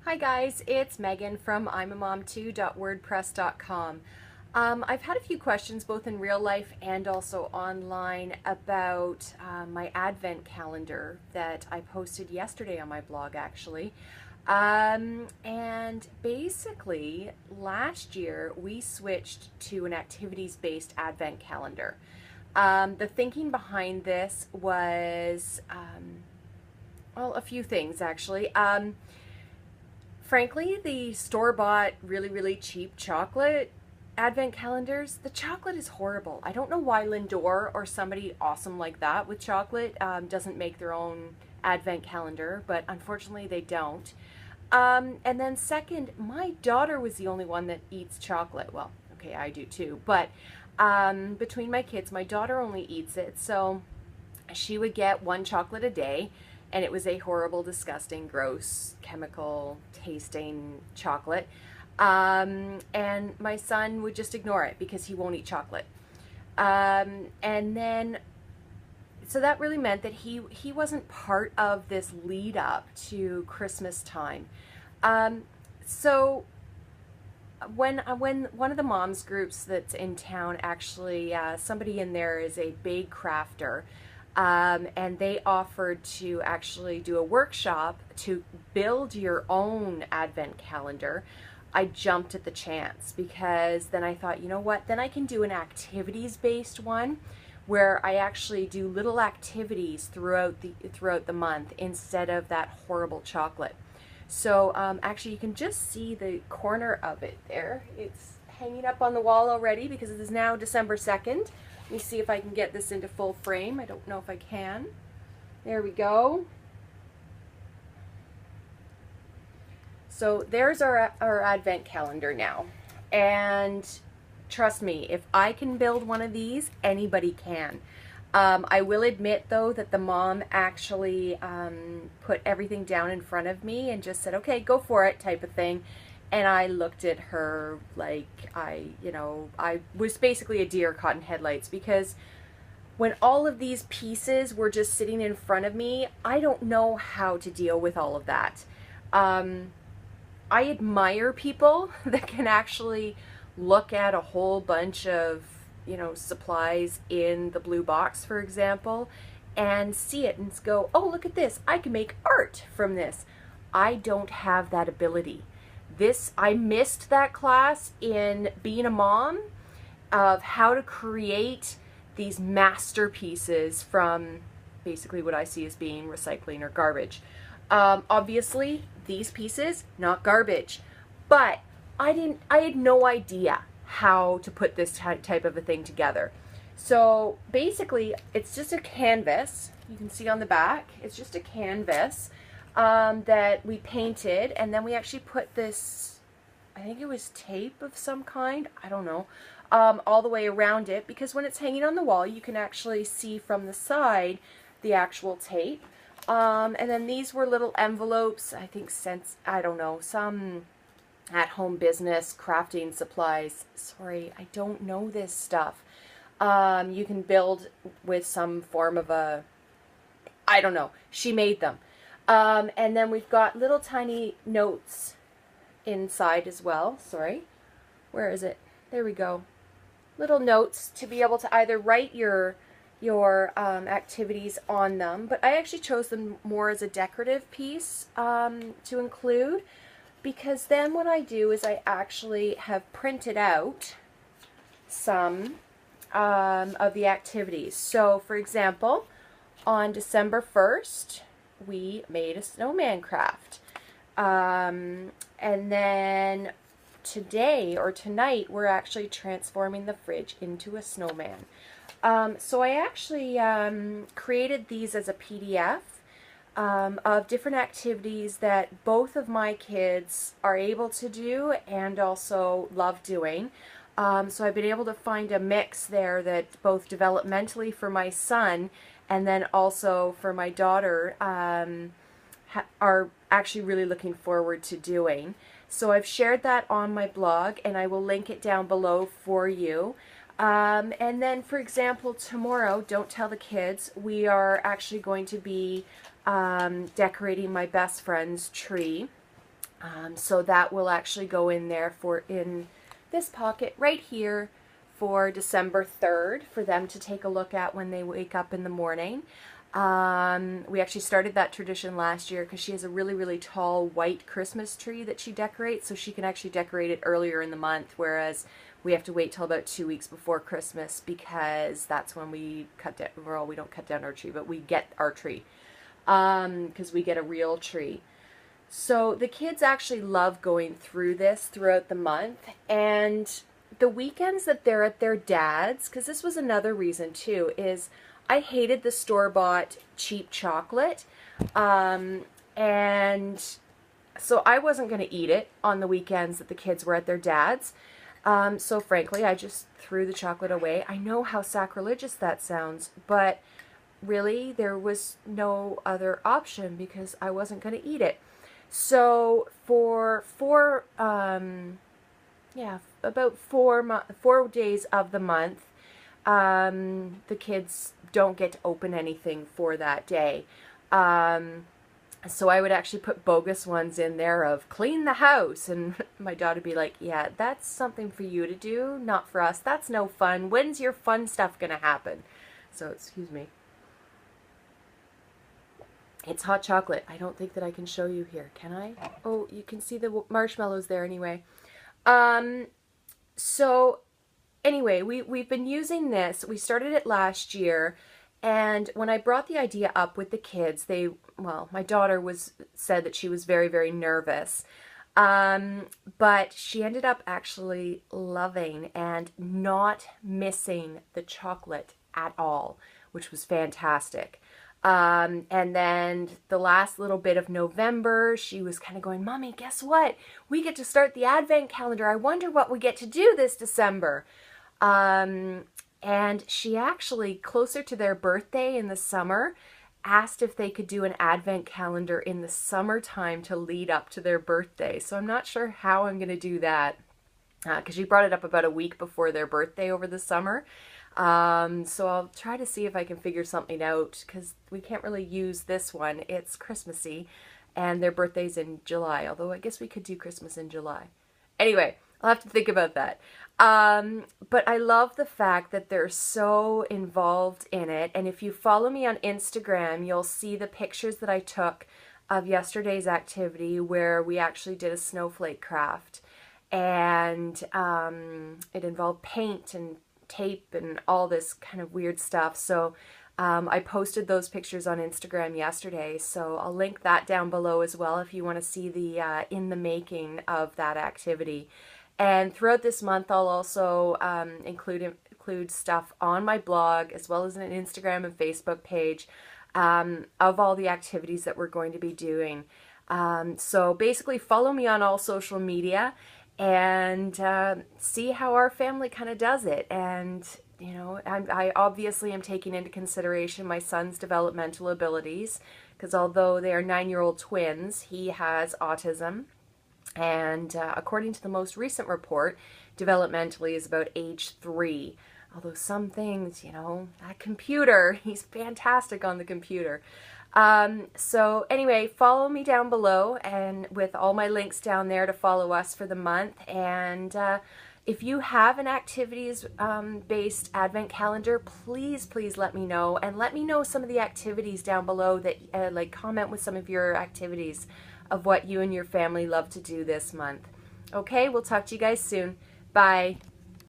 Hi guys, it's Megan from imamom2.wordpress.com. I've had a few questions both in real life and also online about my advent calendar that I posted yesterday on my blog actually. And basically last year we switched to an activities-based advent calendar. The thinking behind this was, well, a few things actually. Frankly, the store-bought, really cheap chocolate advent calendars, the chocolate is horrible. I don't know why Lindor or somebody awesome like that with chocolate doesn't make their own advent calendar, but unfortunately they don't. And then second, my daughter was the only one that eats chocolate. Well, okay, I do too, but between my kids, my daughter only eats it, so she would get one chocolate a day, and it was a horrible, disgusting, gross, chemical tasting chocolate. And my son would just ignore it because he won't eat chocolate. And then, so that really meant that he wasn't part of this lead up to Christmas time. So when one of the moms groups that's in town, actually somebody in there is a big crafter, and they offered to actually do a workshop to build your own advent calendar. I jumped at the chance because then I thought, you know what, then I can do an activities based one where I actually do little activities throughout the month instead of that horrible chocolate. So actually you can just see the corner of it there. It's hanging up on the wall already because it is now December 2nd. Let me see if I can get this into full frame. I don't know if I can. There we go. So there's our advent calendar now. And trust me, if I can build one of these, anybody can. I will admit though that the mom actually put everything down in front of me and just said, okay, go for it type of thing. And I looked at her like I was basically a deer caught in headlights, because when all of these pieces were just sitting in front of me, I don't know how to deal with all of that. I admire people that can actually look at a whole bunch of, supplies in the blue box, for example, and see it and go, oh, look at this. I can make art from this. I don't have that ability. I missed that class in being a mom of how to create these masterpieces from basically what I see as being recycling or garbage. Obviously, these pieces, not garbage, but I had no idea how to put this type of a thing together. So basically, it's just a canvas. You can see on the back, it's just a canvas that we painted, and then we actually put this, I think it was tape of some kind, I don't know, all the way around it, because when it's hanging on the wall, you can actually see from the side the actual tape. And then these were little envelopes, I think I don't know, some at-home business crafting supplies. Sorry, I don't know this stuff. You can build with some form of I don't know. She made them. And then we've got little tiny notes inside as well. Sorry. Where is it? There we go. Little notes to be able to either write your activities on them, but I actually chose them more as a decorative piece to include, because then what I do is I actually have printed out some of the activities. So for example, on December 1st, we made a snowman craft. And then today or tonight, we're actually transforming the fridge into a snowman. So I actually created these as a PDF of different activities that both of my kids are able to do and also love doing. So I've been able to find a mix there that both developmentally for my son and then also for my daughter are actually really looking forward to doing. So I've shared that on my blog, and I will link it down below for you. And then, for example, tomorrow, don't tell the kids, we are actually going to be decorating my best friend's tree. So that will actually go in there in this pocket right here for December 3rd for them to take a look at when they wake up in the morning. We actually started that tradition last year because she has a really, really tall white Christmas tree that she decorates, so she can actually decorate it earlier in the month, whereas we have to wait till about 2 weeks before Christmas because that's when we cut down, well, we don't cut down our tree, but we get our tree because we get a real tree. So the kids actually love going through this throughout the month, and the weekends that they're at their dad's, because this was another reason too, is I hated the store-bought cheap chocolate, and so I wasn't going to eat it on the weekends that the kids were at their dad's. So frankly, I just threw the chocolate away. I know how sacrilegious that sounds, but really there was no other option because I wasn't going to eat it. So for about 4 days of the month, the kids don't get to open anything for that day. So I would actually put bogus ones in there of clean the house, and my daughter would be like, yeah, that's something for you to do, not for us. That's no fun. When's your fun stuff gonna happen? So, excuse me. It's hot chocolate. I don't think that I can show you here. Can I? Oh, you can see the marshmallows there anyway. So anyway, we've been using this. We started it last year, and when I brought the idea up with the kids, my daughter said that she was very, very nervous. But she ended up actually loving and not missing the chocolate at all, which was fantastic. And then the last little bit of November, she was kind of going, Mommy, guess what? We get to start the Advent calendar. I wonder what we get to do this December. And she actually, closer to their birthday in the summer, asked if they could do an Advent calendar in the summertime to lead up to their birthday. So I'm not sure how I'm going to do that because she brought it up about a week before their birthday over the summer. So I'll try to see if I can figure something out because we can't really use this one. It's Christmassy and their birthday's in July, although I guess we could do Christmas in July. Anyway, I'll have to think about that. But I love the fact that they're so involved in it. And if you follow me on Instagram, you'll see the pictures that I took of yesterday's activity where we actually did a snowflake craft. And it involved paint and tape and all this kind of weird stuff. So I posted those pictures on Instagram yesterday. So I'll link that down below as well if you want to see the in the making of that activity. And throughout this month, I'll also include stuff on my blog as well as an Instagram and Facebook page of all the activities that we're going to be doing. So basically follow me on all social media and see how our family kind of does it. And, you know, I obviously am taking into consideration my son's developmental abilities because although they are 9-year-old twins, he has autism. And according to the most recent report, developmentally is about age 3. Although some things, you know, that computer, he's fantastic on the computer. So anyway, follow me down below and with all my links down there to follow us for the month. And if you have an activities based Advent calendar, please let me know, and let me know some of the activities down below that like comment with some of your activities of what you and your family love to do this month. Okay, we'll talk to you guys soon. Bye.